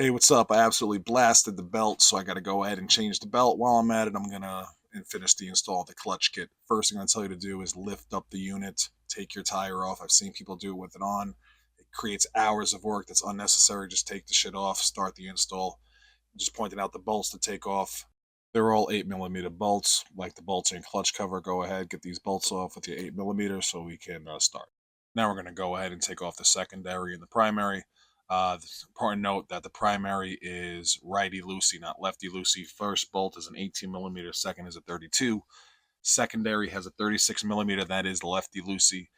Hey, what's up? I absolutely blasted the belt, so I got to go ahead and change the belt. While I'm at it, I'm going to finish the install of the clutch kit. First thing I'm going to tell you to do is lift up the unit, take your tire off. I've seen people do it with it on. It creates hours of work that's unnecessary. Just take the shit off, start the install. Just pointing out the bolts to take off. They're all 8mm bolts, like the bolts in clutch cover. Go ahead, get these bolts off with your 8mm so we can start. Now we're going to go ahead and take off the secondary and the primary. It's important note that the primary is righty-loosey, not lefty-loosey. First bolt is an 18mm, second is a 32. Secondary has a 36mm, that is lefty-loosey.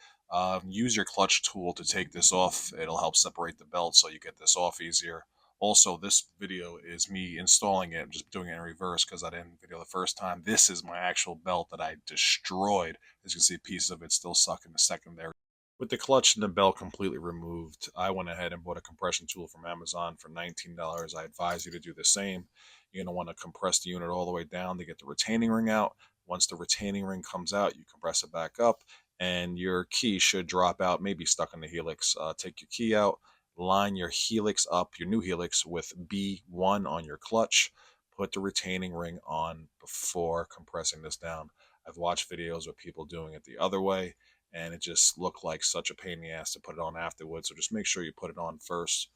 Use your clutch tool to take this off. It'll help separate the belt so you get this off easier. Also, this video is me installing it. I'm just doing it in reverse because I didn't video the first time. This is my actual belt that I destroyed. As you can see, a piece of it still stuck in the secondary. With the clutch and the belt completely removed, I went ahead and bought a compression tool from Amazon for $19. I advise you to do the same. You're going to want to compress the unit all the way down to get the retaining ring out. Once the retaining ring comes out, you compress it back up, and your key should drop out, maybe stuck in the helix. Take your key out, line your helix up, your new helix, with B1 on your clutch. Put the retaining ring on before compressing this down. I've watched videos of people doing it the other way, and it just looked like such a pain in the ass to put it on afterwards. So just make sure you put it on first.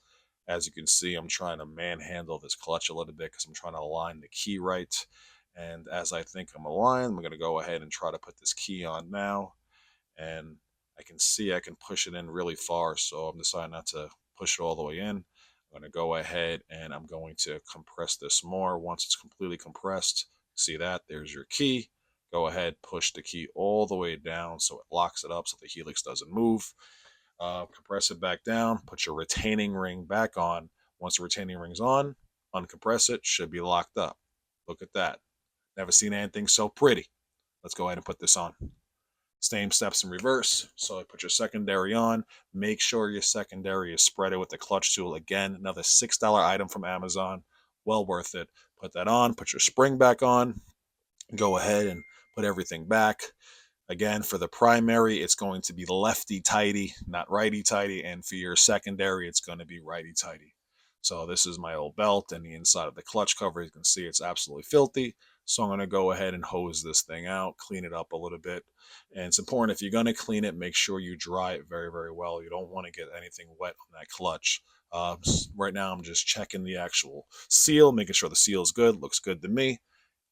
As you can see, I'm trying to manhandle this clutch a little bit because I'm trying to align the key right. And as I think I'm aligned, I'm going to go ahead and try to put this key on now. And I can see I can push it in really far, so I'm deciding not to push it all the way in. I'm going to go ahead and I'm going to compress this more. Once it's completely compressed, see that? There's your key. Go ahead, push the key all the way down so it locks it up so the helix doesn't move. Compress it back down, put your retaining ring back on. Once the retaining ring's on, uncompress it, should be locked up. Look at that. Never seen anything so pretty. Let's go ahead and put this on. Same steps in reverse. So put your secondary on. Make sure your secondary is spreaded with the clutch tool. Again, another $6 item from Amazon. Well worth it. Put that on, put your spring back on. Go ahead and put everything back. Again, for the primary, it's going to be lefty-tighty, not righty-tighty. And for your secondary, it's going to be righty-tighty. So this is my old belt, and the inside of the clutch cover, you can see it's absolutely filthy. So I'm going to go ahead and hose this thing out, clean it up a little bit. And it's important, if you're going to clean it, make sure you dry it very, very well. You don't want to get anything wet on that clutch. Right now, I'm just checking the actual seal, making sure the seal is good. Looks good to me.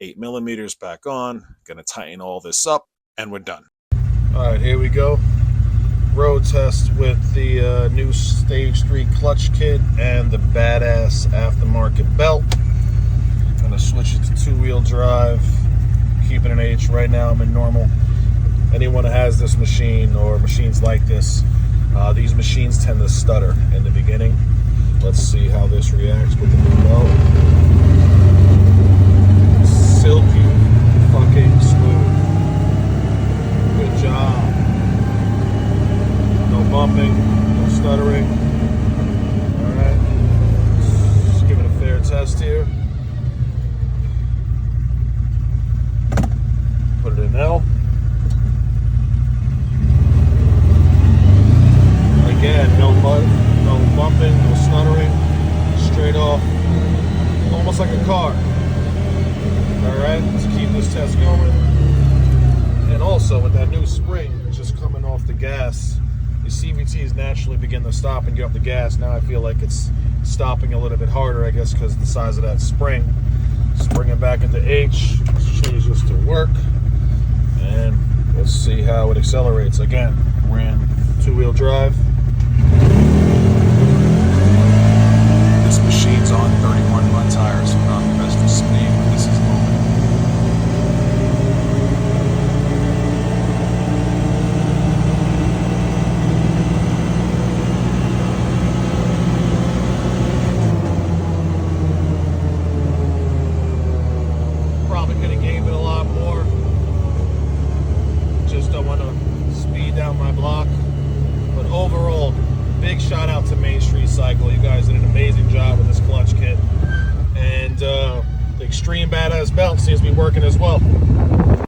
8mm back on. Going to tighten all this up, and we're done. All right, here we go. Road test with the new Stage 3 clutch kit and the badass aftermarket belt. Going to switch it to two-wheel drive. Keeping an H. Right now I'm in normal. Anyone who has this machine or machines like this, these machines tend to stutter in the beginning. Let's see how this reacts with the new belt. Silky fucking smooth. Good job. No bumping, no stuttering. Alright. Just give it a fair test here. Put it in L. Again, no bumping, no stuttering. Straight off. Almost like a car. Alright, let's keep this test going. And also, with that new spring just coming off the gas, the CVTs naturally begin to stop and get off the gas. Now I feel like it's stopping a little bit harder, I guess, because of the size of that spring. Let's bring it back into H. Let's change this to work. And let's see how it accelerates. Again, we're in two-wheel drive. This machine's on 31 run tires, so not the best for speed, but this is moving. Probably could have gave it a lot more. Just don't want to speed down my block. But overall, big shout out to Main Street Cycle. You guys did an amazing job with this clutch kit. And the Extreme Badass belt seems to be working as well.